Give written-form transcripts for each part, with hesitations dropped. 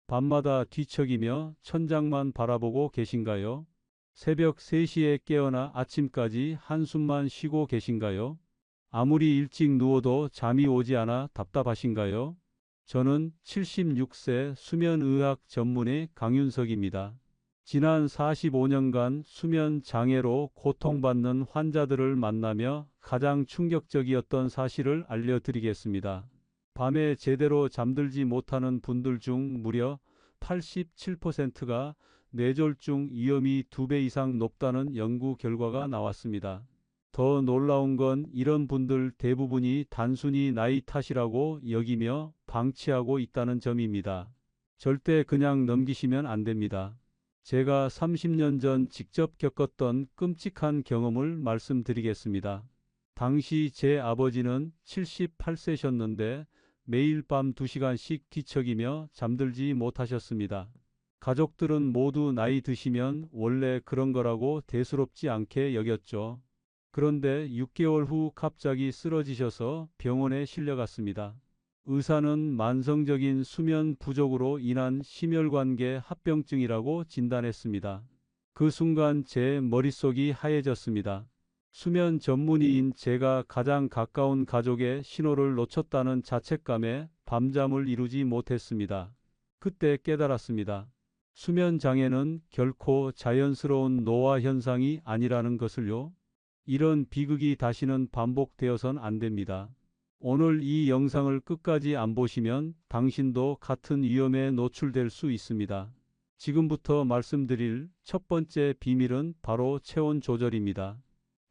밤마다 뒤척이며 천장만 바라보고 계신가요? 새벽 3시에 깨어나 아침까지 한숨만 쉬고 계신가요? 아무리 일찍 누워도 잠이 오지 않아 답답하신가요? 저는 76세 수면의학 전문의 강윤석입니다. 지난 45년간 수면 장애로 고통받는 환자들을 만나며 가장 충격적이었던 사실을 알려드리겠습니다. 밤에 제대로 잠들지 못하는 분들 중 무려 87%가 뇌졸중 위험이 2배 이상 높다는 연구 결과가 나왔습니다. 더 놀라운 건 이런 분들 대부분이 단순히 나이 탓이라고 여기며 방치하고 있다는 점입니다. 절대 그냥 넘기시면 안 됩니다. 제가 30년 전 직접 겪었던 끔찍한 경험을 말씀드리겠습니다. 당시 제 아버지는 78세셨는데 매일 밤 2시간씩 뒤척이며 잠들지 못하셨습니다. 가족들은 모두 나이 드시면 원래 그런 거라고 대수롭지 않게 여겼죠. 그런데 6개월 후 갑자기 쓰러지셔서 병원에 실려갔습니다. 의사는 만성적인 수면 부족으로 인한 심혈관계 합병증이라고 진단했습니다. 그 순간 제 머릿속이 하얘졌습니다. 수면 전문의인 제가 가장 가까운 가족의 신호를 놓쳤다는 자책감에 밤잠을 이루지 못했습니다. 그때 깨달았습니다. 수면 장애는 결코 자연스러운 노화 현상이 아니라는 것을요. 이런 비극이 다시는 반복되어선 안 됩니다. 오늘 이 영상을 끝까지 안 보시면 당신도 같은 위험에 노출될 수 있습니다. 지금부터 말씀드릴 첫 번째 비밀은 바로 체온 조절입니다.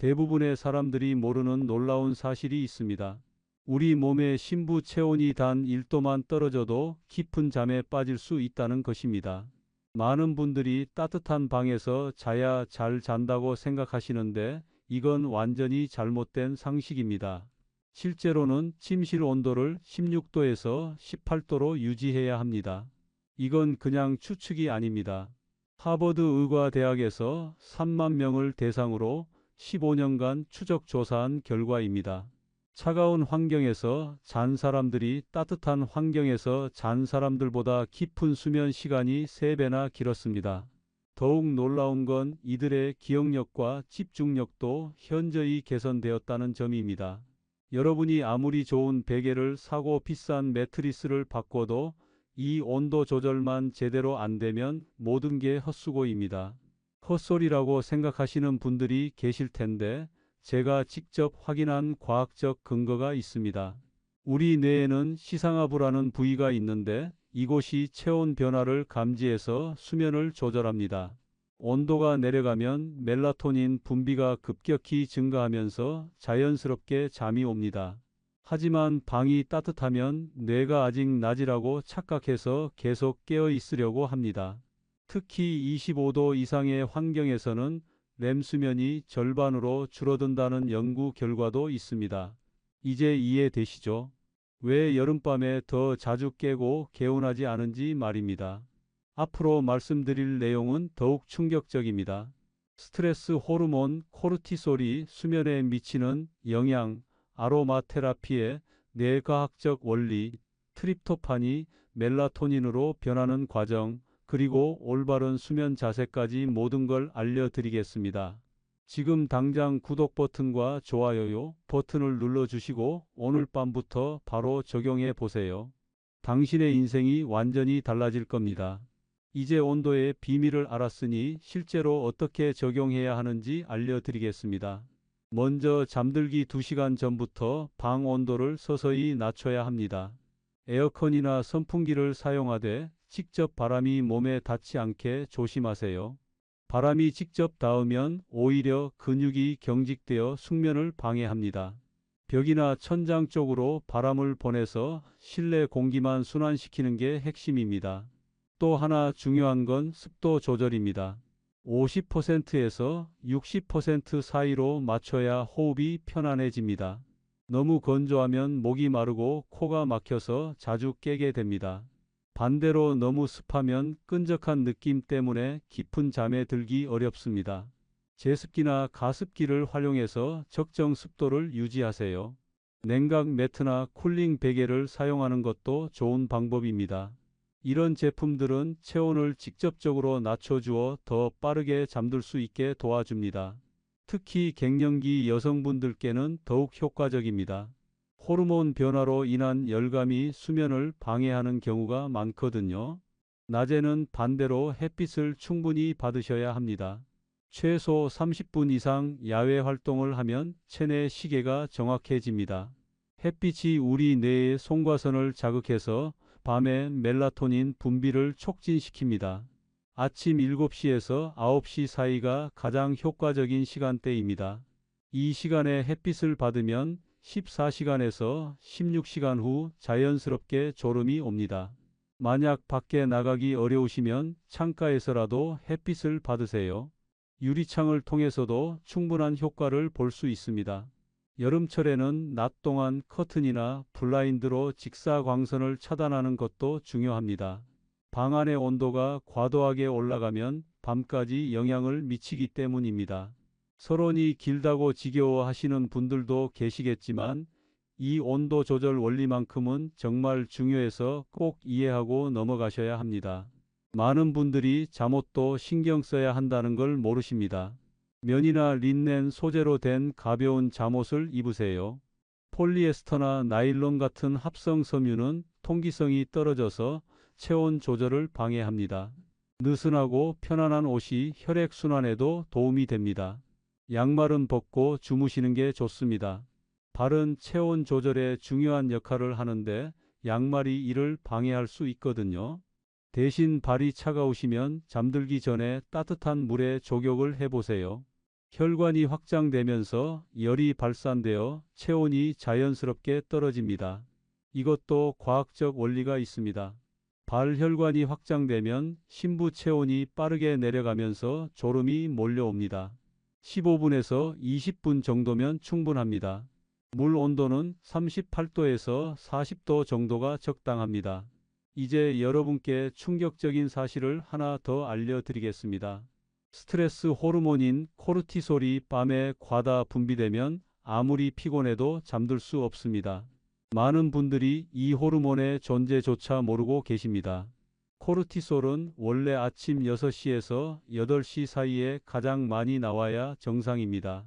대부분의 사람들이 모르는 놀라운 사실이 있습니다. 우리 몸의 심부 체온이 단 1도만 떨어져도 깊은 잠에 빠질 수 있다는 것입니다. 많은 분들이 따뜻한 방에서 자야 잘 잔다고 생각하시는데 이건 완전히 잘못된 상식입니다. 실제로는 침실 온도를 16도에서 18도로 유지해야 합니다. 이건 그냥 추측이 아닙니다. 하버드 의과대학에서 3만 명을 대상으로 15년간 추적 조사한 결과입니다. 차가운 환경에서 잔 사람들이 따뜻한 환경에서 잔 사람들보다 깊은 수면 시간이 3배나 길었습니다. 더욱 놀라운 건 이들의 기억력과 집중력도 현저히 개선되었다는 점입니다. 여러분이 아무리 좋은 베개를 사고 비싼 매트리스를 바꿔도 이 온도 조절만 제대로 안 되면 모든 게 헛수고입니다. 헛소리라고 생각하시는 분들이 계실 텐데 제가 직접 확인한 과학적 근거가 있습니다. 우리 뇌에는 시상하부라는 부위가 있는데 이곳이 체온 변화를 감지해서 수면을 조절합니다. 온도가 내려가면 멜라토닌 분비가 급격히 증가하면서 자연스럽게 잠이 옵니다. 하지만 방이 따뜻하면 뇌가 아직 낮이라고 착각해서 계속 깨어 있으려고 합니다. 특히 25도 이상의 환경에서는 렘 수면이 절반으로 줄어든다는 연구 결과도 있습니다. 이제 이해되시죠? 왜 여름밤에 더 자주 깨고 개운하지 않은지 말입니다. 앞으로 말씀드릴 내용은 더욱 충격적입니다. 스트레스 호르몬 코르티솔이 수면에 미치는 영향, 아로마 테라피의 뇌과학적 원리, 트립토판이 멜라토닌으로 변하는 과정, 그리고 올바른 수면 자세까지 모든 걸 알려드리겠습니다. 지금 당장 구독 버튼과 좋아요 버튼을 눌러주시고 오늘 밤부터 바로 적용해 보세요. 당신의 인생이 완전히 달라질 겁니다. 이제 온도의 비밀을 알았으니 실제로 어떻게 적용해야 하는지 알려드리겠습니다. 먼저 잠들기 2시간 전부터 방 온도를 서서히 낮춰야 합니다. 에어컨이나 선풍기를 사용하되 직접 바람이 몸에 닿지 않게 조심하세요. 바람이 직접 닿으면 오히려 근육이 경직되어 숙면을 방해합니다. 벽이나 천장 쪽으로 바람을 보내서 실내 공기만 순환시키는 게 핵심입니다. 또 하나 중요한 건 습도 조절입니다. 50%에서 60% 사이로 맞춰야 호흡이 편안해집니다. 너무 건조하면 목이 마르고 코가 막혀서 자주 깨게 됩니다. 반대로 너무 습하면 끈적한 느낌 때문에 깊은 잠에 들기 어렵습니다. 제습기나 가습기를 활용해서 적정 습도를 유지하세요. 냉각 매트나 쿨링 베개를 사용하는 것도 좋은 방법입니다. 이런 제품들은 체온을 직접적으로 낮춰주어 더 빠르게 잠들 수 있게 도와줍니다. 특히 갱년기 여성분들께는 더욱 효과적입니다. 호르몬 변화로 인한 열감이 수면을 방해하는 경우가 많거든요. 낮에는 반대로 햇빛을 충분히 받으셔야 합니다. 최소 30분 이상 야외 활동을 하면 체내 시계가 정확해집니다. 햇빛이 우리 뇌의 송과선을 자극해서 밤에 멜라토닌 분비를 촉진시킵니다. 아침 7시에서 9시 사이가 가장 효과적인 시간대입니다. 이 시간에 햇빛을 받으면 14시간에서 16시간 후 자연스럽게 졸음이 옵니다. 만약 밖에 나가기 어려우시면 창가에서라도 햇빛을 받으세요. 유리창을 통해서도 충분한 효과를 볼 수 있습니다. 여름철에는 낮 동안 커튼이나 블라인드로 직사광선을 차단하는 것도 중요합니다. 방 안의 온도가 과도하게 올라가면 밤까지 영향을 미치기 때문입니다. 서론이 길다고 지겨워하시는 분들도 계시겠지만 이 온도 조절 원리만큼은 정말 중요해서 꼭 이해하고 넘어가셔야 합니다. 많은 분들이 잠옷도 신경 써야 한다는 걸 모르십니다. 면이나 린넨 소재로 된 가벼운 잠옷을 입으세요. 폴리에스터나 나일론 같은 합성 섬유는 통기성이 떨어져서 체온 조절을 방해합니다. 느슨하고 편안한 옷이 혈액순환에도 도움이 됩니다. 양말은 벗고 주무시는 게 좋습니다. 발은 체온 조절에 중요한 역할을 하는데 양말이 이를 방해할 수 있거든요. 대신 발이 차가우시면 잠들기 전에 따뜻한 물에 족욕을 해보세요. 혈관이 확장되면서 열이 발산되어 체온이 자연스럽게 떨어집니다. 이것도 과학적 원리가 있습니다. 발혈관이 확장되면 심부 체온이 빠르게 내려가면서 졸음이 몰려옵니다. 15분에서 20분 정도면 충분합니다. 물 온도는 38도에서 40도 정도가 적당합니다. 이제 여러분께 충격적인 사실을 하나 더 알려드리겠습니다. 스트레스 호르몬인 코르티솔이 밤에 과다 분비되면 아무리 피곤해도 잠들 수 없습니다. 많은 분들이 이 호르몬의 존재조차 모르고 계십니다. 코르티솔은 원래 아침 6시에서 8시 사이에 가장 많이 나와야 정상입니다.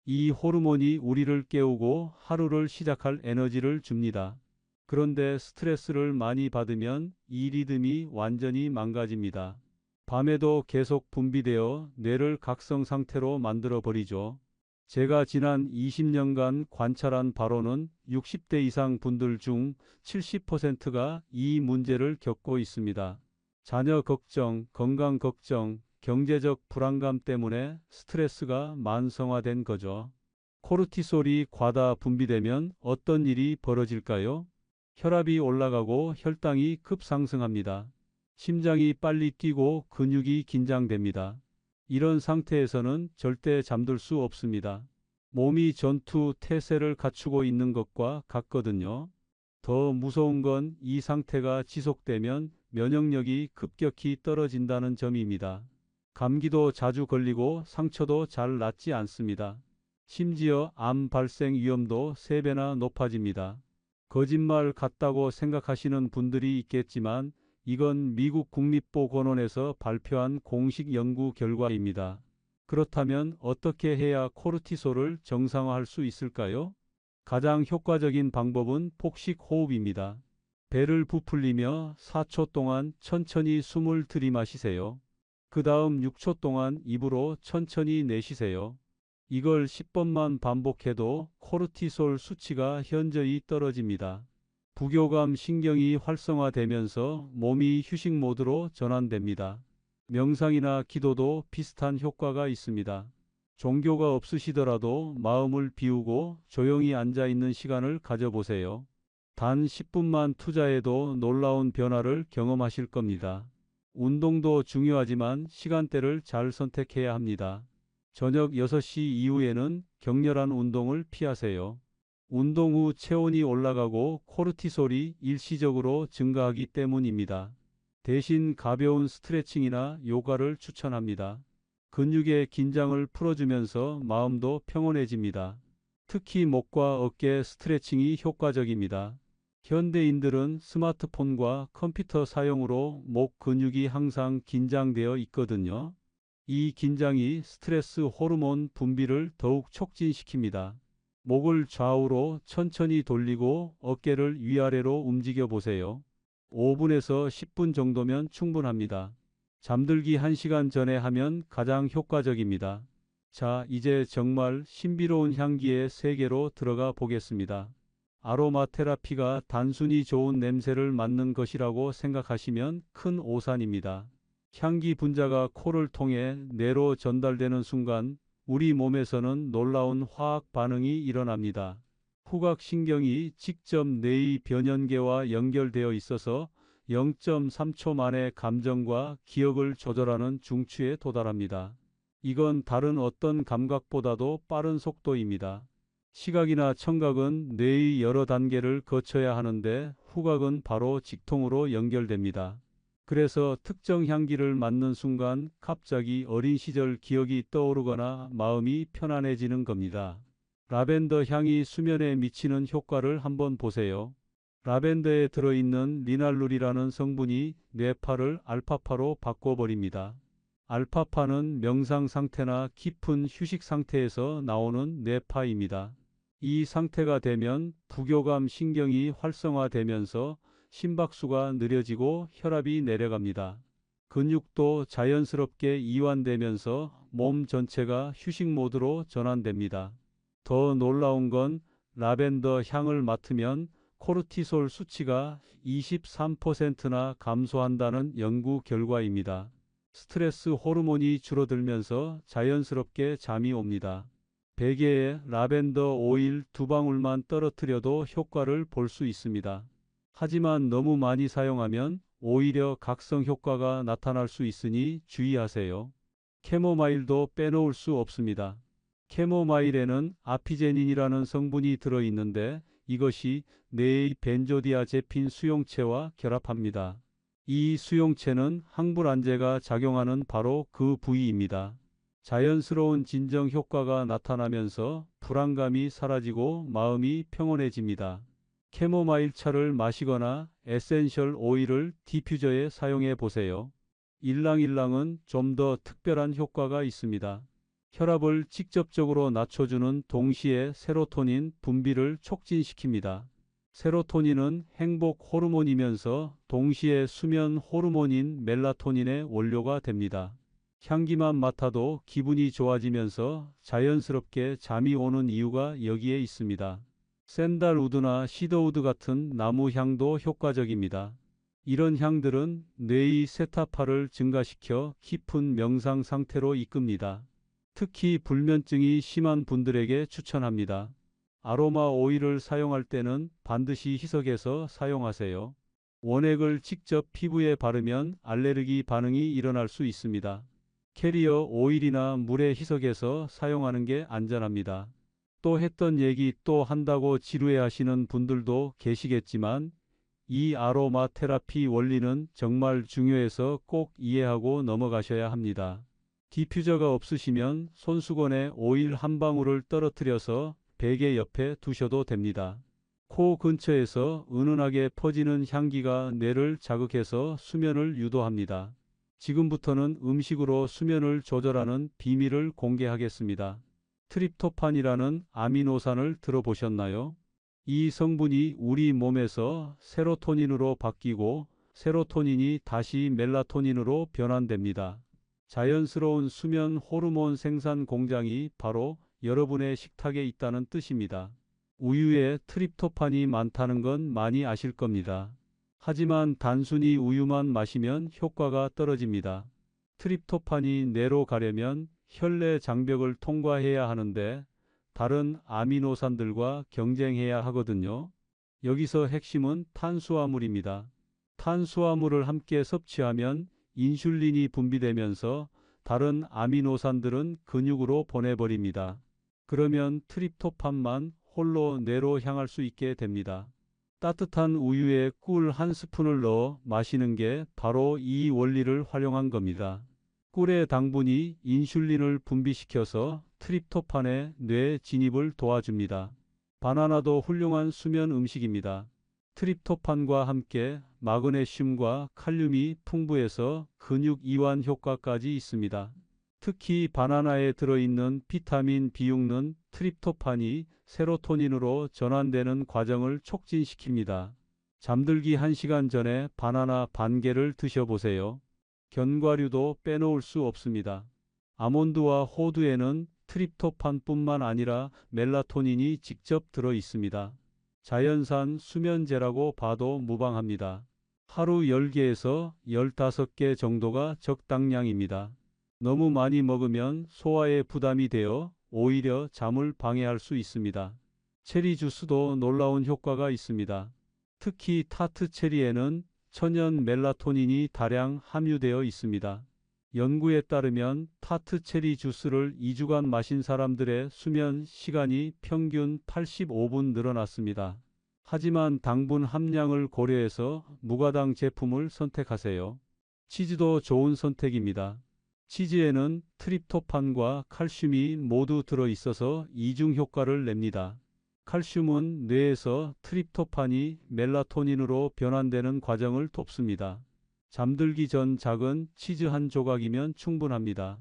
이 호르몬이 우리를 깨우고 하루를 시작할 에너지를 줍니다. 그런데 스트레스를 많이 받으면 이 리듬이 완전히 망가집니다. 밤에도 계속 분비되어 뇌를 각성 상태로 만들어 버리죠. 제가 지난 20년간 관찰한 바로는 60대 이상 분들 중 70%가 이 문제를 겪고 있습니다. 자녀 걱정, 건강 걱정, 경제적 불안감 때문에 스트레스가 만성화된 거죠. 코르티솔이 과다 분비되면 어떤 일이 벌어질까요? 혈압이 올라가고 혈당이 급상승합니다. 심장이 빨리 뛰고 근육이 긴장됩니다. 이런 상태에서는 절대 잠들 수 없습니다. 몸이 전투 태세를 갖추고 있는 것과 같거든요. 더 무서운 건 이 상태가 지속되면 면역력이 급격히 떨어진다는 점입니다. 감기도 자주 걸리고 상처도 잘 낫지 않습니다. 심지어 암 발생 위험도 3배나 높아집니다. 거짓말 같다고 생각하시는 분들이 있겠지만 이건 미국 국립보건원에서 발표한 공식 연구 결과입니다. 그렇다면 어떻게 해야 코르티솔을 정상화할 수 있을까요? 가장 효과적인 방법은 폭식 호흡입니다. 배를 부풀리며 4초 동안 천천히 숨을 들이마시세요. 그 다음 6초 동안 입으로 천천히 내쉬세요. 이걸 10번만 반복해도 코르티솔 수치가 현저히 떨어집니다. 부교감 신경이 활성화되면서 몸이 휴식 모드로 전환됩니다. 명상이나 기도도 비슷한 효과가 있습니다. 종교가 없으시더라도 마음을 비우고 조용히 앉아 있는 시간을 가져보세요. 단 10분만 투자해도 놀라운 변화를 경험하실 겁니다. 운동도 중요하지만 시간대를 잘 선택해야 합니다. 저녁 6시 이후에는 격렬한 운동을 피하세요. 운동 후 체온이 올라가고 코르티솔이 일시적으로 증가하기 때문입니다. 대신 가벼운 스트레칭이나 요가를 추천합니다. 근육의 긴장을 풀어주면서 마음도 평온해집니다. 특히 목과 어깨 스트레칭이 효과적입니다. 현대인들은 스마트폰과 컴퓨터 사용으로 목 근육이 항상 긴장되어 있거든요. 이 긴장이 스트레스 호르몬 분비를 더욱 촉진시킵니다. 목을 좌우로 천천히 돌리고 어깨를 위아래로 움직여 보세요. 5분에서 10분 정도면 충분합니다. 잠들기 1시간 전에 하면 가장 효과적입니다. 자, 이제 정말 신비로운 향기의 세계로 들어가 보겠습니다. 아로마 테라피가 단순히 좋은 냄새를 맡는 것이라고 생각하시면 큰 오산입니다. 향기 분자가 코를 통해 뇌로 전달되는 순간 우리 몸에서는 놀라운 화학 반응이 일어납니다. 후각신경이 직접 뇌의 변연계와 연결되어 있어서 0.3초 만에 감정과 기억을 조절하는 중추에 도달합니다. 이건 다른 어떤 감각보다도 빠른 속도입니다. 시각이나 청각은 뇌의 여러 단계를 거쳐야 하는데 후각은 바로 직통으로 연결됩니다. 그래서 특정 향기를 맡는 순간 갑자기 어린 시절 기억이 떠오르거나 마음이 편안해지는 겁니다. 라벤더 향이 수면에 미치는 효과를 한번 보세요. 라벤더에 들어있는 리날룰이라는 성분이 뇌파를 알파파로 바꿔버립니다. 알파파는 명상 상태나 깊은 휴식 상태에서 나오는 뇌파입니다. 이 상태가 되면 부교감 신경이 활성화되면서 심박수가 느려지고 혈압이 내려갑니다. 근육도 자연스럽게 이완되면서 몸 전체가 휴식 모드로 전환됩니다. 더 놀라운 건 라벤더 향을 맡으면 코르티솔 수치가 23%나 감소한다는 연구 결과입니다. 스트레스 호르몬이 줄어들면서 자연스럽게 잠이 옵니다. 베개에 라벤더 오일 2방울만 떨어뜨려도 효과를 볼 수 있습니다. 하지만 너무 많이 사용하면 오히려 각성 효과가 나타날 수 있으니 주의하세요. 캐모마일도 빼놓을 수 없습니다. 캐모마일에는 아피제닌이라는 성분이 들어있는데 이것이 뇌의 벤조디아제핀 수용체와 결합합니다. 이 수용체는 항불안제가 작용하는 바로 그 부위입니다. 자연스러운 진정 효과가 나타나면서 불안감이 사라지고 마음이 평온해집니다. 캐모마일 차를 마시거나 에센셜 오일을 디퓨저에 사용해 보세요. 일랑일랑은 좀 더 특별한 효과가 있습니다. 혈압을 직접적으로 낮춰주는 동시에 세로토닌 분비를 촉진시킵니다. 세로토닌은 행복 호르몬이면서 동시에 수면 호르몬인 멜라토닌의 원료가 됩니다. 향기만 맡아도 기분이 좋아지면서 자연스럽게 잠이 오는 이유가 여기에 있습니다. 샌달우드나 시더우드 같은 나무 향도 효과적입니다. 이런 향들은 뇌의 세타파를 증가시켜 깊은 명상 상태로 이끕니다. 특히 불면증이 심한 분들에게 추천합니다. 아로마 오일을 사용할 때는 반드시 희석해서 사용하세요. 원액을 직접 피부에 바르면 알레르기 반응이 일어날 수 있습니다. 캐리어 오일이나 물에 희석해서 사용하는 게 안전합니다. 또 했던 얘기 또 한다고 지루해 하시는 분들도 계시겠지만 이 아로마 테라피 원리는 정말 중요해서 꼭 이해하고 넘어가셔야 합니다. 디퓨저가 없으시면 손수건에 오일 한 방울을 떨어뜨려서 베개 옆에 두셔도 됩니다. 코 근처에서 은은하게 퍼지는 향기가 뇌를 자극해서 수면을 유도합니다. 지금부터는 음식으로 수면을 조절하는 비밀을 공개하겠습니다. 트립토판이라는 아미노산을 들어보셨나요? 이 성분이 우리 몸에서 세로토닌으로 바뀌고 세로토닌이 다시 멜라토닌으로 변환됩니다. 자연스러운 수면 호르몬 생산 공장이 바로 여러분의 식탁에 있다는 뜻입니다. 우유에 트립토판이 많다는 건 많이 아실 겁니다. 하지만 단순히 우유만 마시면 효과가 떨어집니다. 트립토판이 뇌로 가려면 혈내 장벽을 통과해야 하는데 다른 아미노산들과 경쟁해야 하거든요. 여기서 핵심은 탄수화물입니다. 탄수화물을 함께 섭취하면 인슐린이 분비되면서 다른 아미노산들은 근육으로 보내버립니다. 그러면 트립토판만 홀로 뇌로 향할 수 있게 됩니다. 따뜻한 우유에 꿀 한 스푼을 넣어 마시는 게 바로 이 원리를 활용한 겁니다. 꿀의 당분이 인슐린을 분비시켜서 트립토판의 뇌 진입을 도와줍니다. 바나나도 훌륭한 수면 음식입니다. 트립토판과 함께 마그네슘과 칼륨이 풍부해서 근육 이완 효과까지 있습니다. 특히 바나나에 들어있는 비타민 B6는 트립토판이 세로토닌으로 전환되는 과정을 촉진시킵니다. 잠들기 1시간 전에 바나나 반 개를 드셔보세요. 견과류도 빼놓을 수 없습니다. 아몬드와 호두에는 트립토판뿐만 아니라 멜라토닌이 직접 들어 있습니다. 자연산 수면제라고 봐도 무방합니다. 하루 10개에서 15개 정도가 적당량입니다. 너무 많이 먹으면 소화에 부담이 되어 오히려 잠을 방해할 수 있습니다. 체리 주스도 놀라운 효과가 있습니다. 특히 타트 체리에는 천연 멜라토닌이 다량 함유되어 있습니다. 연구에 따르면 타트 체리 주스를 2주간 마신 사람들의 수면 시간이 평균 85분 늘어났습니다. 하지만 당분 함량을 고려해서 무가당 제품을 선택하세요. 치즈도 좋은 선택입니다. 치즈에는 트립토판과 칼슘이 모두 들어 있어서 이중 효과를 냅니다. 칼슘은 뇌에서 트립토판이 멜라토닌으로 변환되는 과정을 돕습니다. 잠들기 전 작은 치즈 한 조각이면 충분합니다.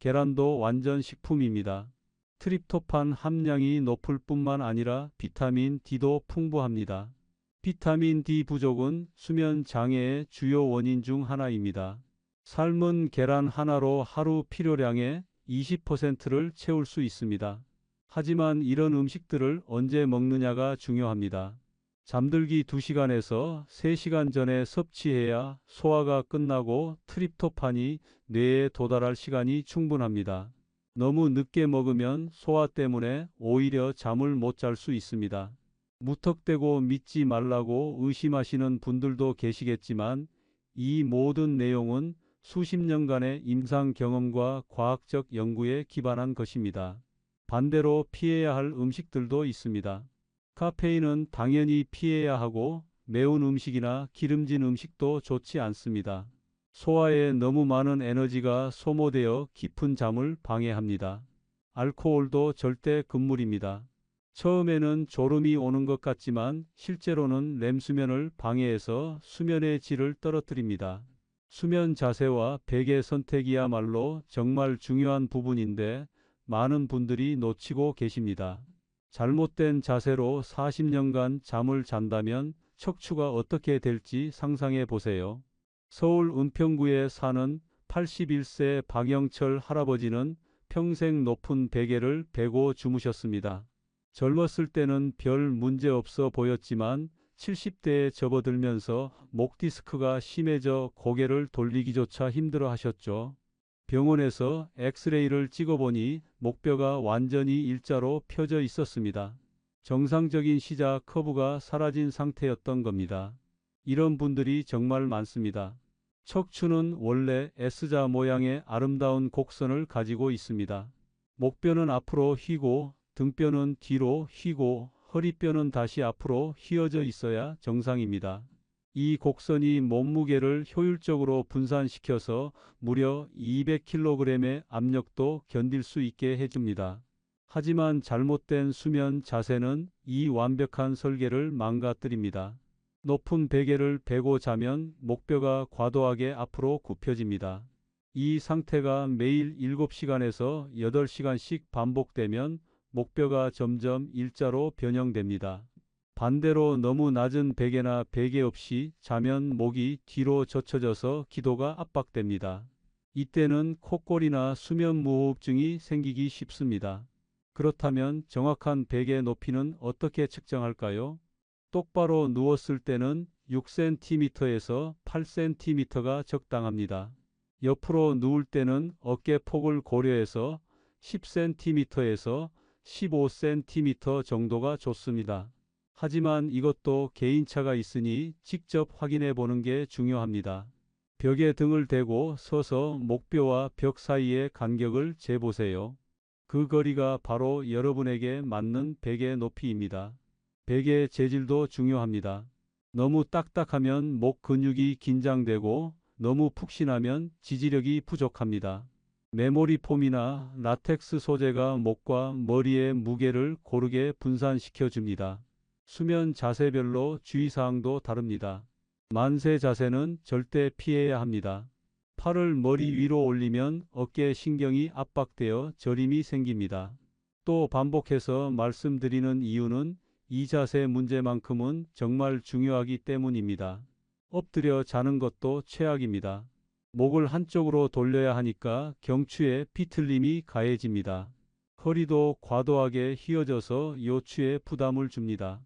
계란도 완전 식품입니다. 트립토판 함량이 높을 뿐만 아니라 비타민 D도 풍부합니다. 비타민 D 부족은 수면 장애의 주요 원인 중 하나입니다. 삶은 계란 하나로 하루 필요량의 20%를 채울 수 있습니다. 하지만 이런 음식들을 언제 먹느냐가 중요합니다. 잠들기 2시간에서 3시간 전에 섭취해야 소화가 끝나고 트립토판이 뇌에 도달할 시간이 충분합니다. 너무 늦게 먹으면 소화 때문에 오히려 잠을 못 잘 수 있습니다. 무턱대고 믿지 말라고 의심하시는 분들도 계시겠지만 이 모든 내용은 수십 년간의 임상 경험과 과학적 연구에 기반한 것입니다. 반대로 피해야 할 음식들도 있습니다. 카페인은 당연히 피해야 하고 매운 음식이나 기름진 음식도 좋지 않습니다. 소화에 너무 많은 에너지가 소모되어 깊은 잠을 방해합니다. 알코올도 절대 금물입니다. 처음에는 졸음이 오는 것 같지만 실제로는 렘수면을 방해해서 수면의 질을 떨어뜨립니다. 수면 자세와 베개 선택이야말로 정말 중요한 부분인데 많은 분들이 놓치고 계십니다. 잘못된 자세로 40년간 잠을 잔다면 척추가 어떻게 될지 상상해 보세요. 서울 은평구에 사는 81세 박영철 할아버지는 평생 높은 베개를 베고 주무셨습니다. 젊었을 때는 별 문제 없어 보였지만 70대에 접어들면서 목 디스크가 심해져 고개를 돌리기조차 힘들어 하셨죠. 병원에서 엑스레이를 찍어보니 목뼈가 완전히 일자로 펴져 있었습니다. 정상적인 시자 커브가 사라진 상태였던 겁니다. 이런 분들이 정말 많습니다. 척추는 원래 S자 모양의 아름다운 곡선을 가지고 있습니다. 목뼈는 앞으로 휘고 등뼈는 뒤로 휘고 허리뼈는 다시 앞으로 휘어져 있어야 정상입니다. 이 곡선이 몸무게를 효율적으로 분산시켜서 무려 200kg의 압력도 견딜 수 있게 해줍니다. 하지만 잘못된 수면 자세는 이 완벽한 설계를 망가뜨립니다. 높은 베개를 베고 자면 목뼈가 과도하게 앞으로 굽혀집니다. 이 상태가 매일 7시간에서 8시간씩 반복되면 목뼈가 점점 일자로 변형됩니다. 반대로 너무 낮은 베개나 베개 없이 자면 목이 뒤로 젖혀져서 기도가 압박됩니다. 이때는 콧골이나 수면무호흡증이 생기기 쉽습니다. 그렇다면 정확한 베개 높이는 어떻게 측정할까요? 똑바로 누웠을 때는 6cm에서 8cm가 적당합니다. 옆으로 누울 때는 어깨 폭을 고려해서 10cm에서 15cm 정도가 좋습니다. 하지만 이것도 개인차가 있으니 직접 확인해 보는 게 중요합니다. 벽에 등을 대고 서서 목뼈와 벽 사이의 간격을 재보세요. 그 거리가 바로 여러분에게 맞는 베개 높이입니다. 베개 재질도 중요합니다. 너무 딱딱하면 목 근육이 긴장되고 너무 푹신하면 지지력이 부족합니다. 메모리 폼이나 라텍스 소재가 목과 머리의 무게를 고르게 분산시켜 줍니다. 수면 자세별로 주의사항도 다릅니다. 만세 자세는 절대 피해야 합니다. 팔을 머리 위로 올리면 어깨 신경이 압박되어 저림이 생깁니다. 또 반복해서 말씀드리는 이유는 이 자세 문제만큼은 정말 중요하기 때문입니다. 엎드려 자는 것도 최악입니다. 목을 한쪽으로 돌려야 하니까 경추에 비틀림이 가해집니다. 허리도 과도하게 휘어져서 요추에 부담을 줍니다.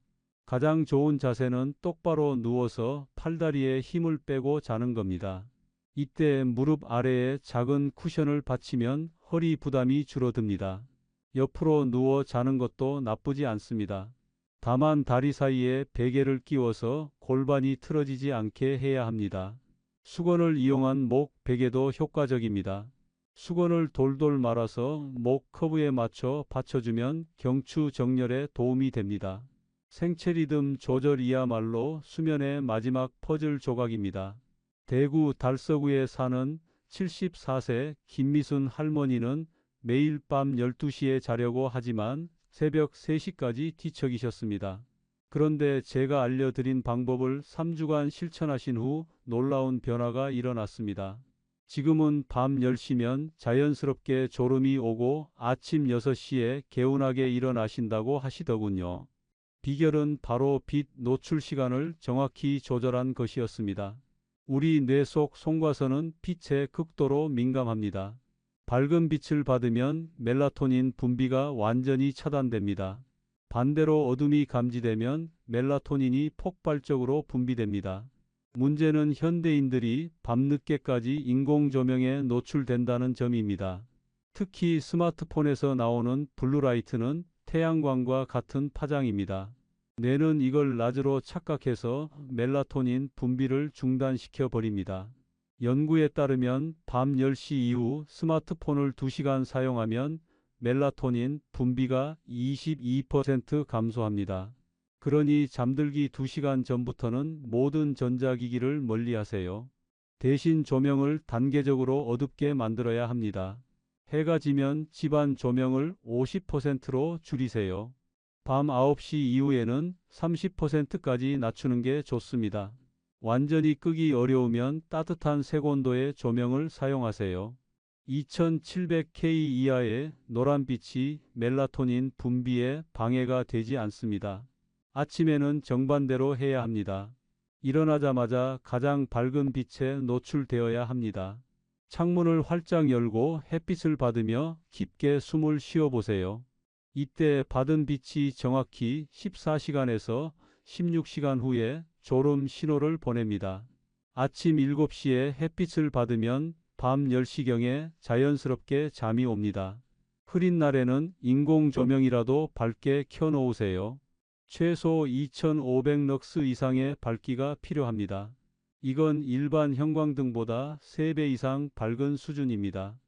가장 좋은 자세는 똑바로 누워서 팔다리에 힘을 빼고 자는 겁니다. 이때 무릎 아래에 작은 쿠션을 받치면 허리 부담이 줄어듭니다. 옆으로 누워 자는 것도 나쁘지 않습니다. 다만 다리 사이에 베개를 끼워서 골반이 틀어지지 않게 해야 합니다. 수건을 이용한 목 베개도 효과적입니다. 수건을 돌돌 말아서 목 커브에 맞춰 받쳐주면 경추 정렬에 도움이 됩니다. 생체 리듬 조절이야말로 수면의 마지막 퍼즐 조각입니다. 대구 달서구에 사는 74세 김미순 할머니는 매일 밤 12시에 자려고 하지만 새벽 3시까지 뒤척이셨습니다. 그런데 제가 알려드린 방법을 3주간 실천하신 후 놀라운 변화가 일어났습니다. 지금은 밤 10시면 자연스럽게 졸음이 오고 아침 6시에 개운하게 일어나신다고 하시더군요. 비결은 바로 빛 노출 시간을 정확히 조절한 것이었습니다. 우리 뇌 속 송과선은 빛에 극도로 민감합니다. 밝은 빛을 받으면 멜라토닌 분비가 완전히 차단됩니다. 반대로 어둠이 감지되면 멜라토닌이 폭발적으로 분비됩니다. 문제는 현대인들이 밤늦게까지 인공조명에 노출된다는 점입니다. 특히 스마트폰에서 나오는 블루라이트는 태양광과 같은 파장입니다. 뇌는 이걸 낮으로 착각해서 멜라토닌 분비를 중단시켜 버립니다. 연구에 따르면 밤 10시 이후 스마트폰을 2시간 사용하면 멜라토닌 분비가 22% 감소합니다. 그러니 잠들기 2시간 전부터는 모든 전자기기를 멀리하세요. 대신 조명을 단계적으로 어둡게 만들어야 합니다. 해가 지면 집안 조명을 50%로 줄이세요. 밤 9시 이후에는 30%까지 낮추는 게 좋습니다. 완전히 끄기 어려우면 따뜻한 색온도의 조명을 사용하세요. 2700K 이하의 노란빛이 멜라토닌 분비에 방해가 되지 않습니다. 아침에는 정반대로 해야 합니다. 일어나자마자 가장 밝은 빛에 노출되어야 합니다. 창문을 활짝 열고 햇빛을 받으며 깊게 숨을 쉬어보세요. 이때 받은 빛이 정확히 14시간에서 16시간 후에 졸음 신호를 보냅니다. 아침 7시에 햇빛을 받으면 밤 10시경에 자연스럽게 잠이 옵니다. 흐린 날에는 인공 조명이라도 밝게 켜놓으세요. 최소 2500럭스 이상의 밝기가 필요합니다. 이건 일반 형광등보다 3배 이상 밝은 수준입니다.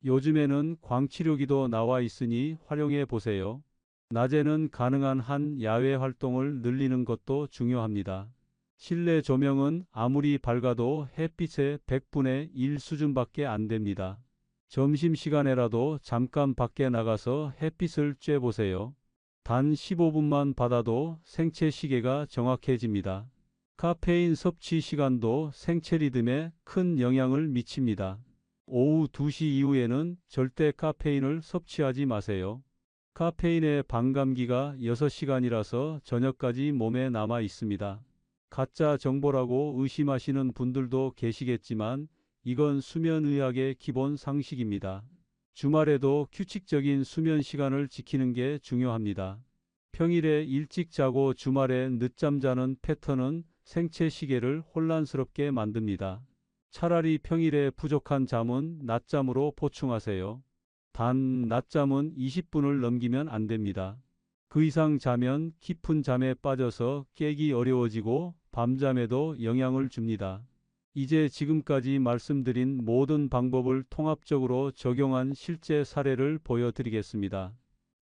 요즘에는 광치료기도 나와 있으니 활용해 보세요. 낮에는 가능한 한 야외 활동을 늘리는 것도 중요합니다. 실내 조명은 아무리 밝아도 햇빛의 100분의 1 수준밖에 안 됩니다. 점심시간에라도 잠깐 밖에 나가서 햇빛을 쬐보세요. 단 15분만 받아도 생체 시계가 정확해집니다. 카페인 섭취 시간도 생체 리듬에 큰 영향을 미칩니다. 오후 2시 이후에는 절대 카페인을 섭취하지 마세요. 카페인의 반감기가 6시간이라서 저녁까지 몸에 남아 있습니다. 가짜 정보라고 의심하시는 분들도 계시겠지만 이건 수면의학의 기본 상식입니다. 주말에도 규칙적인 수면 시간을 지키는 게 중요합니다. 평일에 일찍 자고 주말에 늦잠 자는 패턴은 생체 시계를 혼란스럽게 만듭니다. 차라리 평일에 부족한 잠은 낮잠으로 보충하세요. 단 낮잠은 20분을 넘기면 안 됩니다. 그 이상 자면 깊은 잠에 빠져서 깨기 어려워지고 밤잠에도 영향을 줍니다. 이제 지금까지 말씀드린 모든 방법을 통합적으로 적용한 실제 사례를 보여드리겠습니다.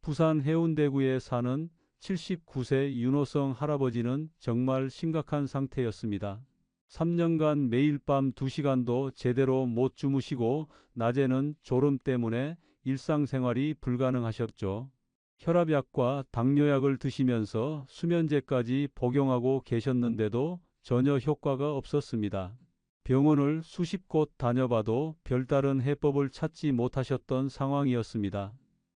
부산 해운대구에 사는 79세 윤호성 할아버지는 정말 심각한 상태였습니다. 3년간 매일 밤 2시간도 제대로 못 주무시고 낮에는 졸음 때문에 일상생활이 불가능하셨죠. 혈압약과 당뇨약을 드시면서 수면제까지 복용하고 계셨는데도 전혀 효과가 없었습니다. 병원을 수십 곳 다녀봐도 별다른 해법을 찾지 못하셨던 상황이었습니다.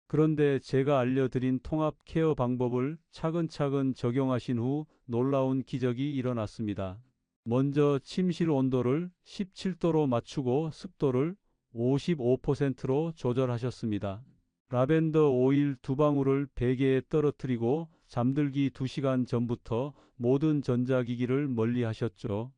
그런데 제가 알려드린 통합 케어 방법을 차근차근 적용하신 후 놀라운 기적이 일어났습니다. 먼저 침실 온도를 17도로 맞추고 습도를 55%로 조절하셨습니다. 라벤더 오일 2방울을 베개에 떨어뜨리고 잠들기 2시간 전부터 모든 전자기기를 멀리 하셨죠.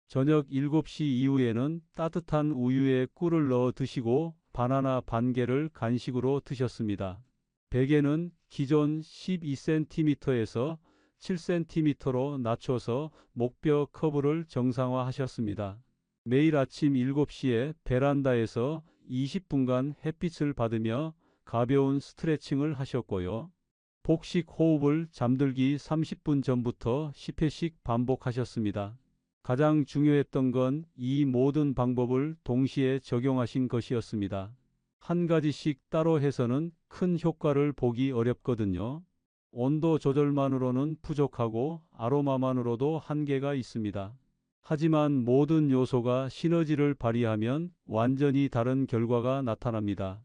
저녁 7시 이후에는 따뜻한 우유에 꿀을 넣어 드시고 바나나 반 개를 간식으로 드셨습니다. 베개는 기존 12cm에서 7cm로 낮춰서 목뼈 커브를 정상화하셨습니다. 매일 아침 7시에 베란다에서 20분간 햇빛을 받으며 가벼운 스트레칭을 하셨고요. 복식 호흡을 잠들기 30분 전부터 10회씩 반복하셨습니다. 가장 중요했던 건 이 모든 방법을 동시에 적용하신 것이었습니다. 한 가지씩 따로 해서는 큰 효과를 보기 어렵거든요. 온도 조절만으로는 부족하고 아로마만으로도 한계가 있습니다. 하지만 모든 요소가 시너지를 발휘하면 완전히 다른 결과가 나타납니다.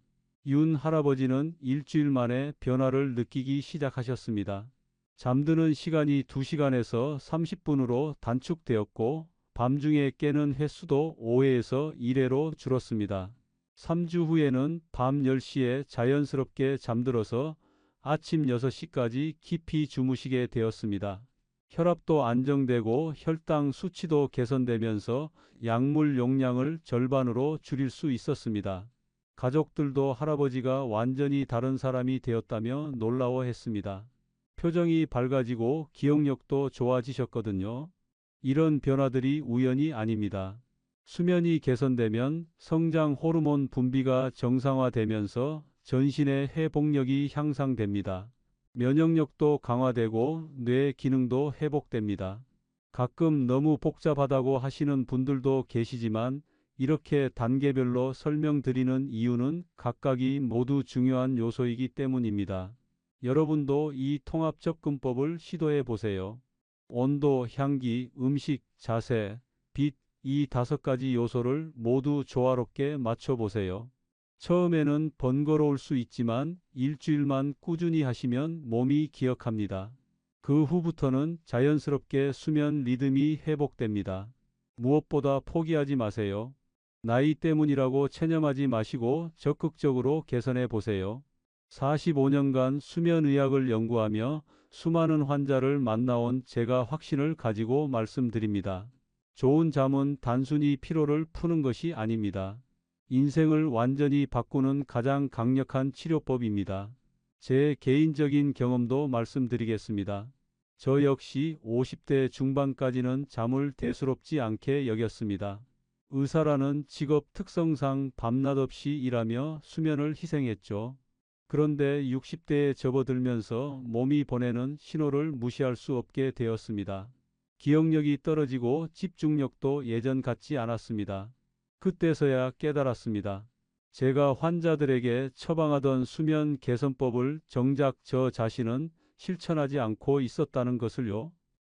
윤 할아버지는 일주일 만에 변화를 느끼기 시작하셨습니다. 잠드는 시간이 2시간에서 30분으로 단축되었고 밤중에 깨는 횟수도 5회에서 1회로 줄었습니다. 3주 후에는 밤 10시에 자연스럽게 잠들어서 아침 6시까지 깊이 주무시게 되었습니다. 혈압도 안정되고 혈당 수치도 개선되면서 약물 용량을 절반으로 줄일 수 있었습니다. 가족들도 할아버지가 완전히 다른 사람이 되었다며 놀라워했습니다. 표정이 밝아지고 기억력도 좋아지셨거든요. 이런 변화들이 우연이 아닙니다. 수면이 개선되면 성장 호르몬 분비가 정상화되면서 전신의 회복력이 향상됩니다. 면역력도 강화되고 뇌 기능도 회복됩니다. 가끔 너무 복잡하다고 하시는 분들도 계시지만 이렇게 단계별로 설명드리는 이유는 각각이 모두 중요한 요소이기 때문입니다. 여러분도 이 통합 접근법을 시도해 보세요. 온도, 향기, 음식, 자세, 빛, 이 5가지 요소를 모두 조화롭게 맞춰보세요. 처음에는 번거로울 수 있지만 일주일만 꾸준히 하시면 몸이 기억합니다. 그 후부터는 자연스럽게 수면 리듬이 회복됩니다. 무엇보다 포기하지 마세요. 나이 때문이라고 체념하지 마시고 적극적으로 개선해 보세요. 45년간 수면의학을 연구하며 수많은 환자를 만나온 제가 확신을 가지고 말씀드립니다. 좋은 잠은 단순히 피로를 푸는 것이 아닙니다. 인생을 완전히 바꾸는 가장 강력한 치료법입니다. 제 개인적인 경험도 말씀드리겠습니다. 저 역시 50대 중반까지는 잠을 대수롭지 않게 여겼습니다. 의사라는 직업 특성상 밤낮 없이 일하며 수면을 희생했죠. 그런데 60대에 접어들면서 몸이 보내는 신호를 무시할 수 없게 되었습니다. 기억력이 떨어지고 집중력도 예전 같지 않았습니다. 그때서야 깨달았습니다. 제가 환자들에게 처방하던 수면 개선법을 정작 저 자신은 실천하지 않고 있었다는 것을요.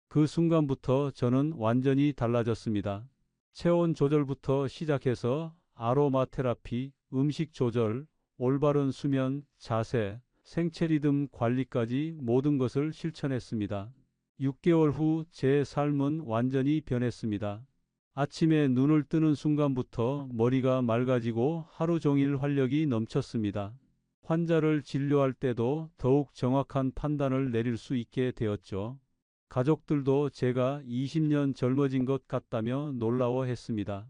그 순간부터 저는 완전히 달라졌습니다. 체온 조절부터 시작해서 아로마 테라피, 음식 조절, 올바른 수면, 자세, 생체 리듬 관리까지 모든 것을 실천했습니다. 6개월 후 제 삶은 완전히 변했습니다. 아침에 눈을 뜨는 순간부터 머리가 맑아지고 하루 종일 활력이 넘쳤습니다. 환자를 진료할 때도 더욱 정확한 판단을 내릴 수 있게 되었죠. 가족들도 제가 20년 젊어진 것 같다며 놀라워했습니다.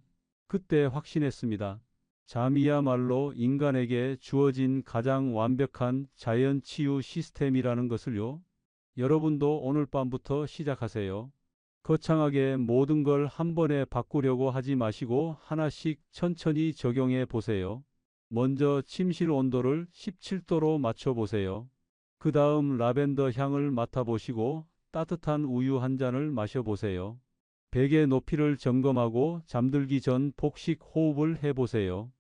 그때 확신했습니다. 잠이야말로 인간에게 주어진 가장 완벽한 자연 치유 시스템이라는 것을요. 여러분도 오늘 밤부터 시작하세요. 거창하게 모든 걸 한 번에 바꾸려고 하지 마시고 하나씩 천천히 적용해 보세요. 먼저 침실 온도를 17도로 맞춰 보세요. 그 다음 라벤더 향을 맡아보시고 따뜻한 우유 한 잔을 마셔보세요. 베개 높이를 점검하고 잠들기 전 복식 호흡을 해보세요.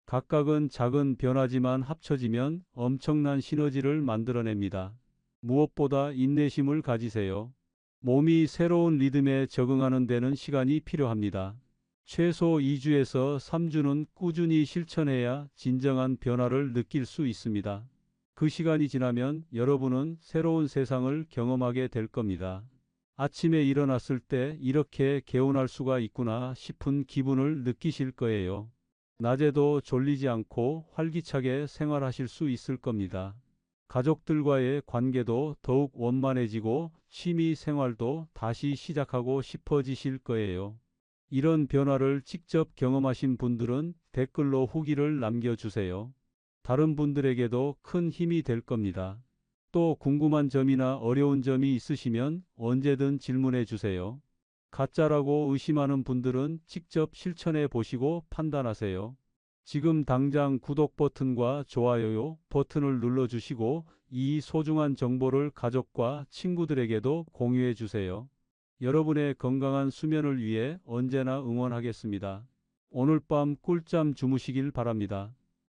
각각은 작은 변화지만 합쳐지면 엄청난 시너지를 만들어냅니다. 무엇보다 인내심을 가지세요. 몸이 새로운 리듬에 적응하는 데는 시간이 필요합니다. 최소 2주에서 3주는 꾸준히 실천해야 진정한 변화를 느낄 수 있습니다. 그 시간이 지나면 여러분은 새로운 세상을 경험하게 될 겁니다. 아침에 일어났을 때 이렇게 개운할 수가 있구나 싶은 기분을 느끼실 거예요. 낮에도 졸리지 않고 활기차게 생활하실 수 있을 겁니다. 가족들과의 관계도 더욱 원만해지고 취미 생활도 다시 시작하고 싶어지실 거예요. 이런 변화를 직접 경험하신 분들은 댓글로 후기를 남겨주세요. 다른 분들에게도 큰 힘이 될 겁니다. 또 궁금한 점이나 어려운 점이 있으시면 언제든 질문해 주세요. 가짜라고 의심하는 분들은 직접 실천해 보시고 판단하세요. 지금 당장 구독 버튼과 좋아요 버튼을 눌러주시고 이 소중한 정보를 가족과 친구들에게도 공유해 주세요. 여러분의 건강한 수면을 위해 언제나 응원하겠습니다. 오늘 밤 꿀잠 주무시길 바랍니다.